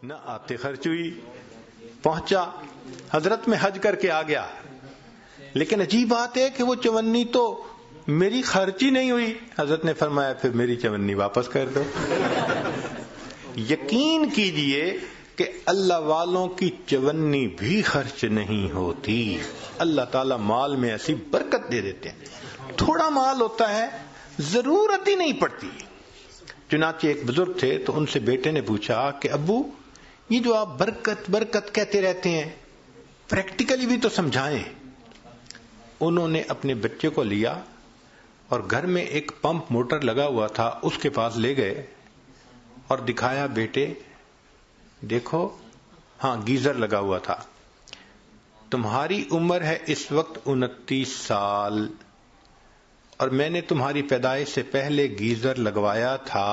نہ آتے خرچ ہوئی، پہنچا حضرت میں حج کر کے آ گیا، لیکن عجیب بات ہے کہ وہ چونی تو میری خرچ ہی نہیں ہوئی۔ حضرت نے فرمایا پھر میری چونی واپس کر دو۔ یقین کیجئے کہ اللہ والوں کی چونی بھی خرچ نہیں ہوتی۔ اللہ تعالیٰ مال میں ایسی برکت دے دیتے ہیں، تھوڑا مال ہوتا ہے ضرورت ہی نہیں پڑتی۔ چنانچہ ایک بزرگ تھے تو ان سے بیٹے نے پوچھا کہ ابو یہ جو آپ برکت برکت کہتے رہتے ہیں پریکٹیکلی بھی تو سمجھائیں۔ انہوں نے اپنے بچے کو لیا اور گھر میں ایک پمپ موٹر لگا ہوا تھا، اس کے پاس لے گئے اور دکھایا، بیٹے دیکھو، ہاں گیزر لگا ہوا تھا، تمہاری عمر ہے اس وقت 29 سال اور میں نے تمہاری پیدائش سے پہلے گیزر لگوایا تھا۔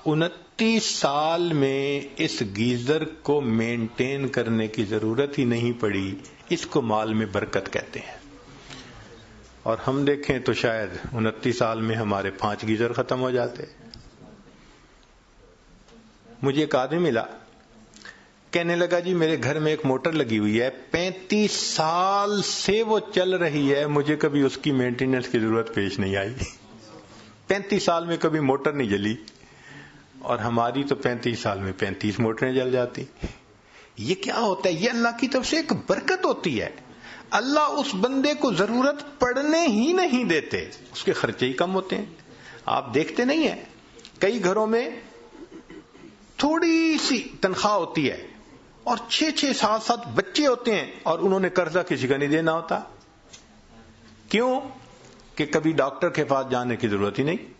29 سال میں اس گیزر کو مینٹین کرنے کی ضرورت ہی نہیں پڑی، اس کو مال میں برکت کہتے ہیں۔ اور ہم دیکھیں تو شاید 29 سال میں ہمارے 5 گیزر ختم ہو جاتے۔ مجھے ایک آدمی ملا، کہنے لگا جی میرے گھر میں ایک موٹر لگی ہوئی ہے، 35 سال سے وہ چل رہی ہے، مجھے کبھی اس کی مینٹیننس کی ضرورت پیش نہیں آئی۔ 35 سال میں کبھی موٹر نہیں جلی، اور ہماری تو 35 سال میں 35 موٹریں جل جاتی۔ یہ کیا ہوتا ہے؟ یہ اللہ کی طرف سے ایک برکت ہوتی ہے۔ اللہ اس بندے کو ضرورت پڑنے ہی نہیں دیتے، اس کے خرچے ہی کم ہوتے ہیں۔ آپ دیکھتے نہیں ہیں کئی گھروں میں تھوڑی سی تنخواہ ہوتی ہے اور 6 7 بچے ہوتے ہیں اور انہوں نے قرضہ کسی کا نہیں دینا ہوتا۔ کیوں؟ کہ کبھی ڈاکٹر کے پاس جانے کی ضرورت ہی نہیں۔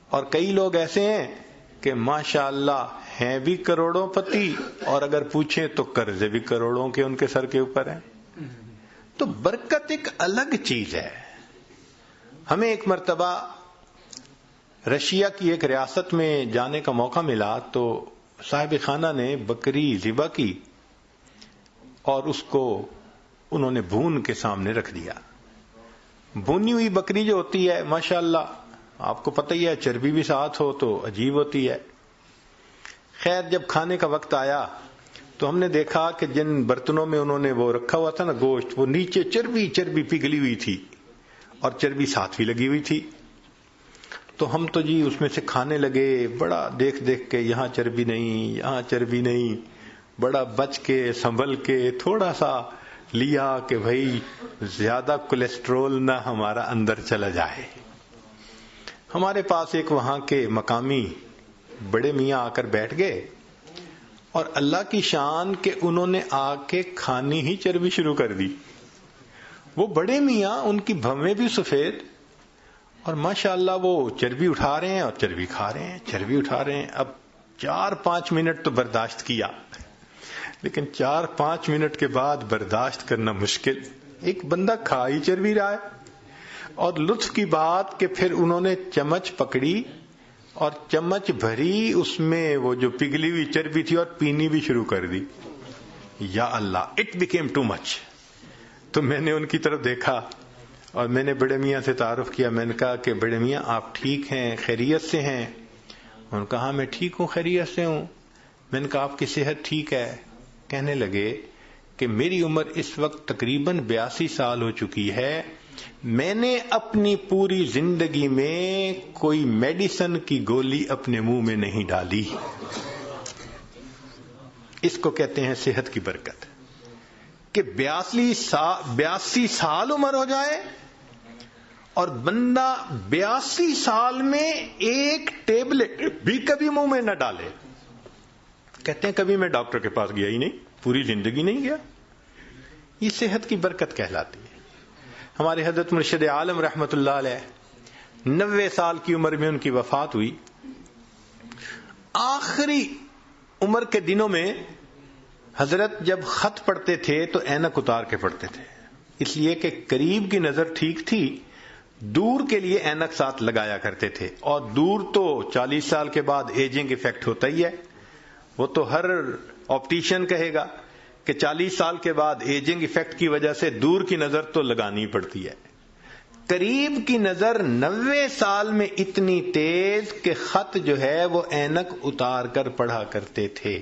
اور کئی لوگ ایسے ہیں کہ ماشاءاللہ ہیں بھی کروڑوں پتی اور اگر پوچھیں تو قرضے بھی کروڑوں کے ان کے سر کے اوپر ہیں۔ تو برکت ایک الگ چیز ہے۔ ہمیں ایک مرتبہ رشیا کی ایک ریاست میں جانے کا موقع ملا تو صاحب خانہ نے بکری ذبح کی اور اس کو انہوں نے بھون کے سامنے رکھ دیا۔ بھونی ہوئی بکری جو ہوتی ہے ماشاءاللہ آپ کو پتہ ہی ہے، چربی بھی ساتھ ہو تو عجیب ہوتی ہے۔ خیر جب کھانے کا وقت آیا تو ہم نے دیکھا کہ جن برتنوں میں انہوں نے وہ رکھا ہوا تھا نا گوشت، وہ نیچے چربی پگھلی ہوئی تھی اور چربی ساتھ بھی لگی ہوئی تھی۔ تو ہم تو جی اس میں سے کھانے لگے، بڑا دیکھ کے یہاں چربی نہیں، یہاں چربی نہیں، بڑا بچ کے سنبھل کے تھوڑا سا لیا کہ بھائی زیادہ کولیسٹرول نہ ہمارا اندر چلا جائے۔ ہمارے پاس ایک وہاں کے مقامی بڑے میاں آ کر بیٹھ گئے اور اللہ کی شان کہ انہوں نے آ کے کھانی ہی چربی شروع کر دی۔ وہ بڑے میاں، ان کی بھویں بھی سفید اور ماشاءاللہ وہ چربی اٹھا رہے ہیں اور چربی کھا رہے ہیں، چربی اٹھا رہے ہیں۔ اب 4-5 منٹ تو برداشت کیا، لیکن 4-5 منٹ کے بعد برداشت کرنا مشکل۔ ایک بندہ کھا ہی چربی رہا ہے، اور لطف کی بات کہ پھر انہوں نے چمچ پکڑی اور چمچ بھری اس میں وہ جو پگھلی ہوئی چربی تھی اور پینی بھی شروع کر دی۔ یا اللہ، اٹ بیکیم ٹو مچ۔ تو میں نے ان کی طرف دیکھا اور میں نے بڑے میاں سے تعارف کیا۔ میں نے کہا کہ بڑے میاں آپ ٹھیک ہیں، خیریت سے ہیں؟ انہوں نے کہا ہاں میں ٹھیک ہوں، خیریت سے ہوں۔ میں نے کہا آپ کی صحت ٹھیک ہے؟ کہنے لگے کہ میری عمر اس وقت تقریباً 82 سال ہو چکی ہے، میں نے اپنی پوری زندگی میں کوئی میڈیسن کی گولی اپنے منہ میں نہیں ڈالی۔ اس کو کہتے ہیں صحت کی برکت، کہ 82 سال عمر ہو جائے اور بندہ 82 سال میں ایک ٹیبلٹ بھی کبھی منہ میں نہ ڈالے۔ کہتے ہیں کبھی میں ڈاکٹر کے پاس گیا ہی نہیں، پوری زندگی نہیں گیا۔ یہ صحت کی برکت کہلاتی ہے۔ ہمارے حضرت مرشد عالم رحمت اللہ علیہ 90 سال کی عمر میں ان کی وفات ہوئی۔ آخری عمر کے دنوں میں حضرت جب خط پڑھتے تھے تو اینک اتار کے پڑھتے تھے، اس لیے کہ قریب کی نظر ٹھیک تھی، دور کے لیے اینک ساتھ لگایا کرتے تھے۔ اور دور تو 40 سال کے بعد ایجنگ ایفیکٹ ہوتا ہی ہے، وہ تو ہر آپٹیشین کہے گا کہ 40 سال کے بعد ایجنگ ایفیکٹ کی وجہ سے دور کی نظر تو لگانی پڑتی ہے۔ قریب کی نظر 90 سال میں اتنی تیز کہ خط جو ہے وہ اینک اتار کر پڑھا کرتے تھے.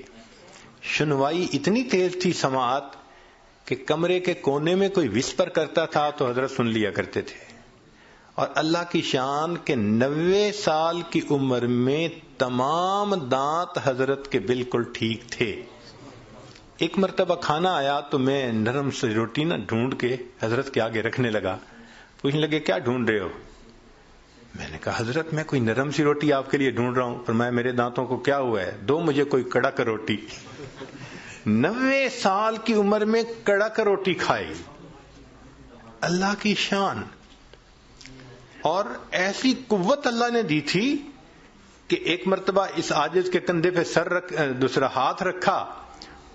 سنوائی اتنی تیز تھی سماعت کہ کمرے کے کونے میں کوئی وسپر کرتا تھا تو حضرت سن لیا کرتے تھے. اور اللہ کی شان کہ 90 سال کی عمر میں تمام دانت حضرت کے بالکل ٹھیک تھے. ایک مرتبہ کھانا آیا تو میں نرم سی روٹی نہ ڈھونڈ کے حضرت کے آگے رکھنے لگا. پوچھنے لگے کیا ڈھونڈ رہے ہو؟ میں نے کہا حضرت میں کوئی نرم سی روٹی آپ کے لیے ڈھونڈ رہا ہوں. فرمایا میرے دانتوں کو کیا ہوا ہے؟ دو مجھے کوئی کڑک روٹی. 90 سال کی عمر میں کڑک روٹی کھائی. اللہ کی شان. اور ایسی قوت اللہ نے دی تھی کہ ایک مرتبہ اس عاجز کے کندھے پہ دوسرا ہاتھ رکھا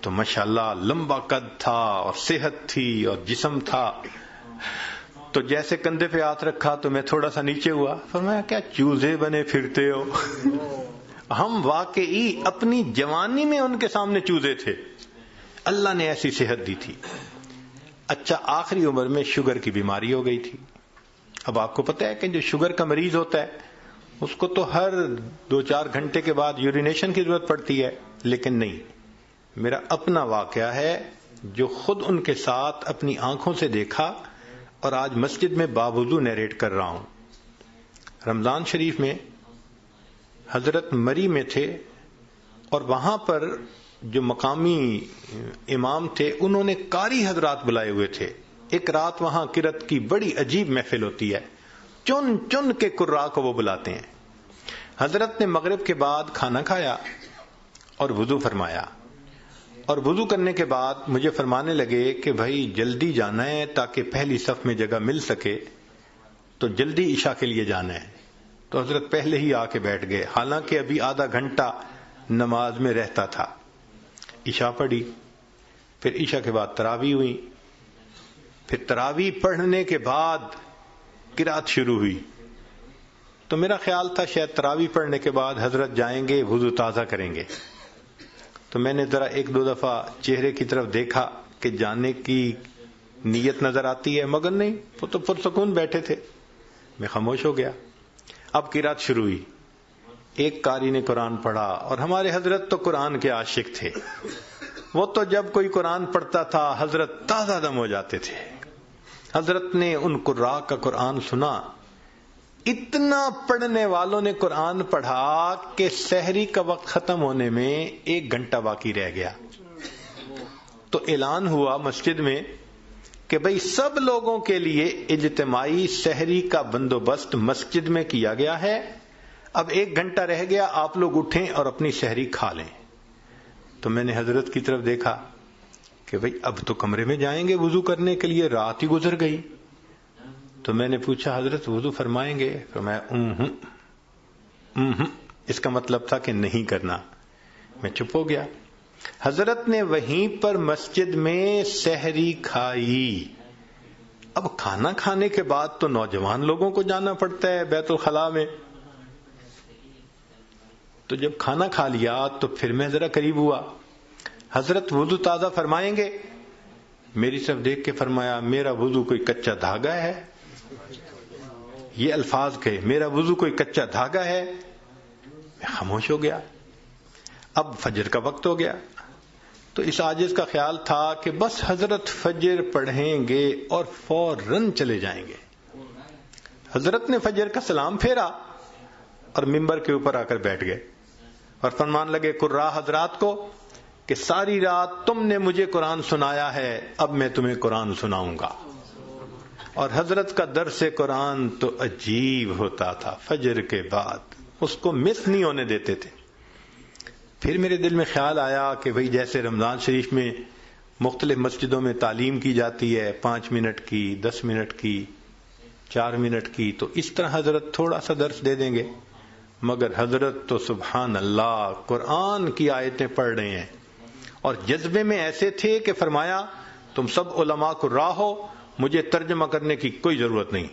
تو ماشاءاللہ لمبا قد تھا اور صحت تھی اور جسم تھا. تو جیسے کندھے پہ ہاتھ رکھا تو میں تھوڑا سا نیچے ہوا. فرمایا کیا چوزے بنے پھرتے ہو؟ ہم واقعی اپنی جوانی میں ان کے سامنے چوزے تھے. اللہ نے ایسی صحت دی تھی. اچھا آخری عمر میں شوگر کی بیماری ہو گئی تھی. اب آپ کو پتہ ہے کہ جو شوگر کا مریض ہوتا ہے اس کو تو ہر 2-4 گھنٹے کے بعد یورینیشن کی ضرورت پڑتی ہے، لیکن نہیں. میرا اپنا واقعہ ہے جو خود ان کے ساتھ اپنی آنکھوں سے دیکھا اور آج مسجد میں باوضو نیریٹ کر رہا ہوں. رمضان شریف میں حضرت مری میں تھے اور وہاں پر جو مقامی امام تھے انہوں نے قاری حضرات بلائے ہوئے تھے. ایک رات وہاں قرات کی بڑی عجیب محفل ہوتی ہے، چن چن کے قراء کو وہ بلاتے ہیں. حضرت نے مغرب کے بعد کھانا کھایا اور وضو فرمایا، اور وضو کرنے کے بعد مجھے فرمانے لگے کہ بھائی جلدی جانا ہے تاکہ پہلی صف میں جگہ مل سکے، تو جلدی عشاء کے لیے جانا ہے. تو حضرت پہلے ہی آ کے بیٹھ گئے، حالانکہ ابھی آدھا گھنٹہ نماز میں رہتا تھا. عشاء پڑھی، پھر عشاء کے بعد تراویح ہوئی، پھر تراویح پڑھنے کے بعد قرات شروع ہوئی. تو میرا خیال تھا شاید تراویح پڑھنے کے بعد حضرت جائیں گے وضو تازہ کریں گے. تو میں نے ذرا 1-2 دفعہ چہرے کی طرف دیکھا کہ جانے کی نیت نظر آتی ہے، مگر نہیں، وہ تو پرسکون بیٹھے تھے. میں خاموش ہو گیا. اب قرات شروع ہوئی. ایک قاری نے قرآن پڑھا، اور ہمارے حضرت تو قرآن کے عاشق تھے. وہ تو جب کوئی قرآن پڑھتا تھا حضرت تازہ دم ہو جاتے تھے. حضرت نے ان قراء کا قرآن سنا. اتنا پڑھنے والوں نے قرآن پڑھا کہ سحری کا وقت ختم ہونے میں 1 گھنٹہ باقی رہ گیا. تو اعلان ہوا مسجد میں کہ بھئی سب لوگوں کے لیے اجتماعی سحری کا بندوبست مسجد میں کیا گیا ہے. اب 1 گھنٹہ رہ گیا، آپ لوگ اٹھیں اور اپنی سحری کھا لیں. تو میں نے حضرت کی طرف دیکھا کہ بھئی اب تو کمرے میں جائیں گے وضو کرنے کے لیے، رات ہی گزر گئی. تو میں نے پوچھا حضرت وضو فرمائیں گے؟ فرمایا اس کا مطلب تھا کہ نہیں کرنا. میں چپ ہو گیا. حضرت نے وہیں پر مسجد میں سحری کھائی. اب کھانا کھانے کے بعد تو نوجوان لوگوں کو جانا پڑتا ہے بیت الخلاء میں. تو جب کھانا کھا لیا تو پھر میں ذرا قریب ہوا. حضرت وضو تازہ فرمائیں گے؟ میری طرف دیکھ کے فرمایا میرا وضو کوئی کچا دھاگا ہے. یہ الفاظ کہے، میرا وضو کوئی کچا دھاگا ہے. میں خاموش ہو گیا. اب فجر کا وقت ہو گیا. تو اس عاجز کا خیال تھا کہ بس حضرت فجر پڑھیں گے اور فوراً چلے جائیں گے. حضرت نے فجر کا سلام پھیرا اور ممبر کے اوپر آ کر بیٹھ گئے اور فرمان لگے قراء حضرات کو کہ ساری رات تم نے مجھے قرآن سنایا ہے، اب میں تمہیں قرآن سناؤں گا. اور حضرت کا درس قرآن تو عجیب ہوتا تھا. فجر کے بعد اس کو مس نہیں ہونے دیتے تھے. پھر میرے دل میں خیال آیا کہ بھئی جیسے رمضان شریف میں مختلف مسجدوں میں تعلیم کی جاتی ہے 5 منٹ کی، 10 منٹ کی، 4 منٹ کی، تو اس طرح حضرت تھوڑا سا درس دے دیں گے. مگر حضرت تو سبحان اللہ قرآن کی آیتیں پڑھ رہے ہیں اور جذبے میں ایسے تھے کہ فرمایا تم سب علماء قراء ہو، مجھے ترجمہ کرنے کی کوئی ضرورت نہیں.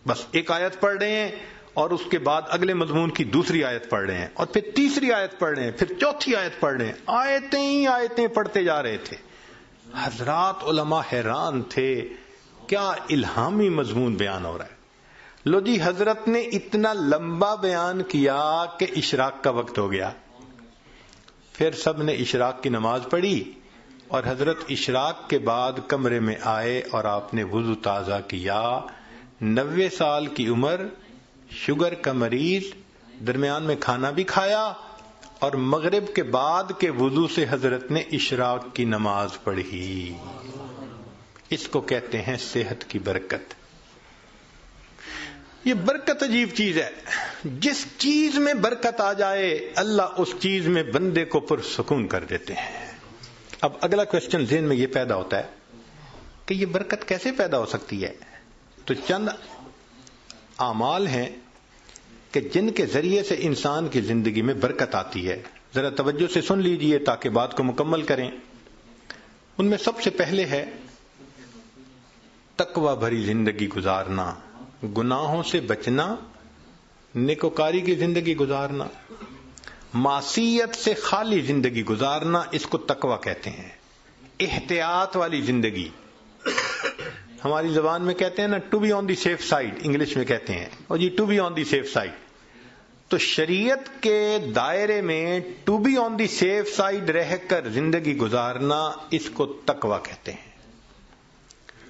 بس ایک آیت پڑھ رہے ہیں اور اس کے بعد اگلے مضمون کی دوسری آیت پڑھ رہے ہیں اور پھر تیسری آیت پڑھ رہے ہیں، پھر چوتھی آیت پڑھ رہے ہیں. آیتیں ہی آیتیں پڑھتے جا رہے تھے. حضرات علماء حیران تھے، کیا الہامی مضمون بیان ہو رہا ہے. لو جی حضرت نے اتنا لمبا بیان کیا کہ اشراق کا وقت ہو گیا، پھر سب نے اشراق کی نماز پڑھی اور حضرت اشراق کے بعد کمرے میں آئے اور آپ نے وضو تازہ کیا. 90 سال کی عمر، شوگر کا مریض، درمیان میں کھانا بھی کھایا اور مغرب کے بعد کے وضو سے حضرت نے اشراق کی نماز پڑھی. اس کو کہتے ہیں صحت کی برکت. یہ برکت عجیب چیز ہے. جس چیز میں برکت آ جائے اللہ اس چیز میں بندے کو پرسکون کر دیتے ہیں. اب اگلا کوشچن ذہن میں یہ پیدا ہوتا ہے کہ یہ برکت کیسے پیدا ہو سکتی ہے؟ تو چند اعمال ہیں کہ جن کے ذریعے سے انسان کی زندگی میں برکت آتی ہے. ذرا توجہ سے سن لیجئے تاکہ بات کو مکمل کریں. ان میں سب سے پہلے ہے تقوی بھری زندگی گزارنا، گناہوں سے بچنا، نیکوکاری کی زندگی گزارنا، معصیت سے خالی زندگی گزارنا. اس کو تقوی کہتے ہیں. احتیاط والی زندگی، ہماری زبان میں کہتے ہیں نا to be on the safe side, English میں کہتے ہیں اور یہ to be on the safe side. تو شریعت کے دائرے میں to be on the safe side رہ کر زندگی گزارنا، اس کو تقوی کہتے ہیں.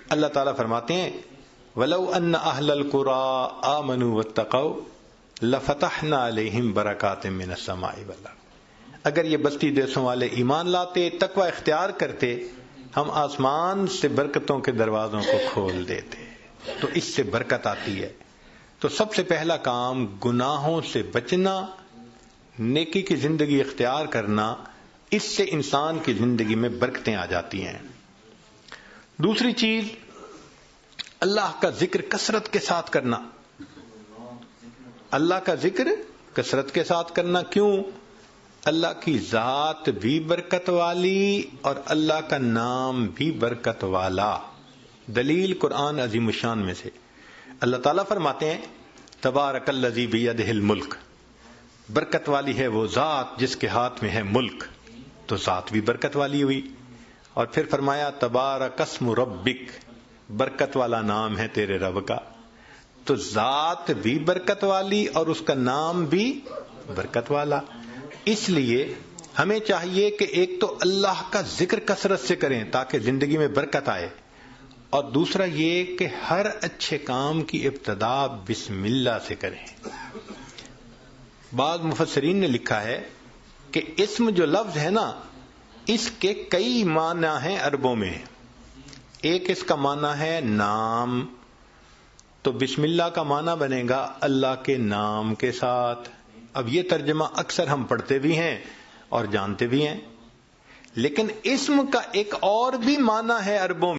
اللہ تعالیٰ فرماتے ہیں وَلَوْ أَنَّ أَهْلَ الْقُرَىٰ آمَنُوا وَاتَّقَوْا لَفَتَحْنَا عَلَيْهِمْ بَرَكَاتٍ مِّنَ السَّمَاءِ وَالْأَرْضِ. اگر یہ بستی دیسوں والے ایمان لاتے، تقوی اختیار کرتے، ہم آسمان سے برکتوں کے دروازوں کو کھول دیتے. تو اس سے برکت آتی ہے. تو سب سے پہلا کام گناہوں سے بچنا، نیکی کی زندگی اختیار کرنا، اس سے انسان کی زندگی میں برکتیں آ جاتی ہیں. دوسری چیز اللہ کا ذکر کثرت کے ساتھ کرنا. اللہ کا ذکر کثرت کے ساتھ کرنا. کیوں؟ اللہ کی ذات بھی برکت والی اور اللہ کا نام بھی برکت والا. دلیل قرآن عظیم الشان میں سے اللہ تعالیٰ فرماتے ہیں تبارک الذی بیدہ الملک، برکت والی ہے وہ ذات جس کے ہاتھ میں ہے ملک. تو ذات بھی برکت والی ہوئی. اور پھر فرمایا تبارک اسم ربک، برکت والا نام ہے تیرے رب کا. تو ذات بھی برکت والی اور اس کا نام بھی برکت والا. اس لیے ہمیں چاہیے کہ ایک تو اللہ کا ذکر کثرت سے کریں تاکہ زندگی میں برکت آئے، اور دوسرا یہ کہ ہر اچھے کام کی ابتدا بسم اللہ سے کریں. بعض مفسرین نے لکھا ہے کہ اسم جو لفظ ہے نا، اس کے کئی معنی ہیں عربوں میں. ایک اس کا معنی ہے نام، تو بسم اللہ کا معنی بنے گا اللہ کے نام کے ساتھ. اب یہ ترجمہ اکثر ہم پڑھتے بھی ہیں اور جانتے بھی ہیں، لیکن اسم کا ایک اور بھی معنی ہے عربوں میں.